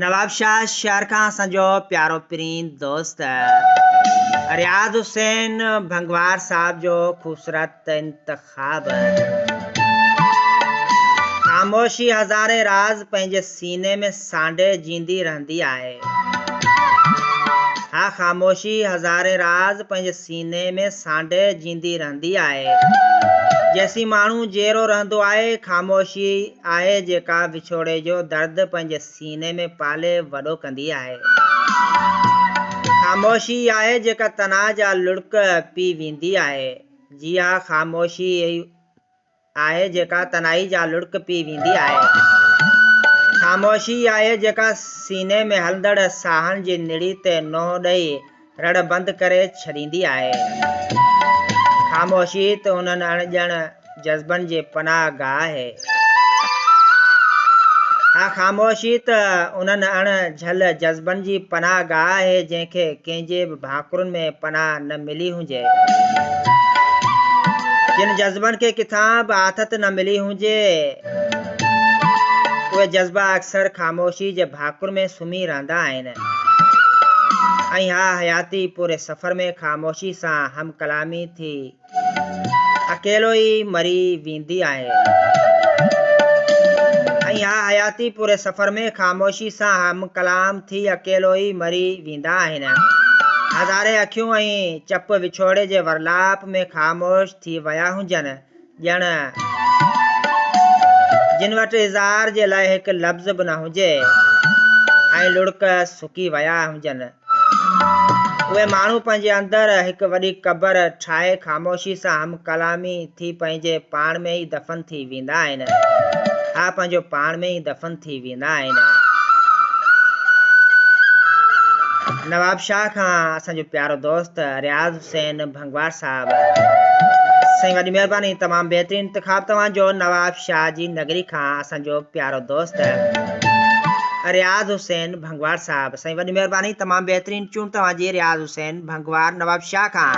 नवाब शाह शहर खां असांजो प्यारो प्रीन दोस्त रियाज़ हुसैन भंगवार साहब जो खूबसूरत इंतखाब। ख़ामोशी हज़ारे राज़ पंहिंजे सीने में सांडे जींदी रहंदी आहे। हा, ख़ामोशी हज़ारे राज़ पंहिंजे सीने में सांडे जींदी रहंदी आहे। जैसी माण्हू जहिड़ो रहंदो आहे, ख़ामोशी आहे जेका विछोड़े जो दर्द पंहिंजे सीने में पाले वॾो कंदी आहे। ख़ामोशी आहे जेका तनाव जा लुड़क पी वेंदी आहे। जी हा, ख़ामोशी आहे जेका तनाई जा लुड़क पी वेंदी आहे। ख़ामोशी आहे जेका सीने में हलंदड़ साहनि जी निड़ी ते नोह ॾेई रड़ बंदि करे छॾींदी आहे। ख़ामोशी त उन्हनि अणॼण जज़्बनि जे पनाह गाह आहे। हा, ख़ामोशी त उन्हनि अणझल जज़्बनि जी पनाह गाह आहे जंहिंखे कंहिंजे बि भाकुरनि में पनाह न मिली हुजे। जिन जज़्बनि खे किथां बि आथत न मिली हुजे, उहे जज़्बा अक्सर ख़ामोशी जे भाकुर में सुम्ही रहंदा आहिनि। ऐं हा, हयाती पूरे सफ़र में ख़ामोशी सां हम कलामी थी अकेलो ई मरी वेंदी आहे। ऐं हा, हयाती पूरे सफ़र में ख़ामोशी सां हम कलाम थी अकेलो ई मरी वेंदा आहिनि। हज़ारे अखियूं ऐं चप विछोड़े जे वरलाप में ख़ामोश थी विया हुजनि, ॼण जिन वटि इज़हार जे लाइ हिकु लफ़्ज़ बि न हुजे ऐं लुड़क सुकी विया हुजनि। उहे माण्हू पंहिंजे अंदरि हिकु वॾी क़बर ठाहे ख़ामोशी सां हम कलामी थी पंहिंजे पाण में ई दफ़न थी वेंदा आहिनि। हा, पंहिंजो पाण में ई दफ़न थी वेंदा आहिनि। नवाब शाह खां असांजो प्यारो दोस्त रियाज़ हुसैन भंगवार साहब। साईं वॾी महिरबानी, तमामु बहितरीनु इंतिखाब तव्हांजो। नवाब शाह जी नगरी खां असांजो प्यारो दोस्त रियाज़ हुसैन भंगवार साहब। साईं वॾी महिरबानी, तमामु बहितरीनु चूंड तव्हांजी रियाज़ हुसैन भंगवार नवाब शाह खां।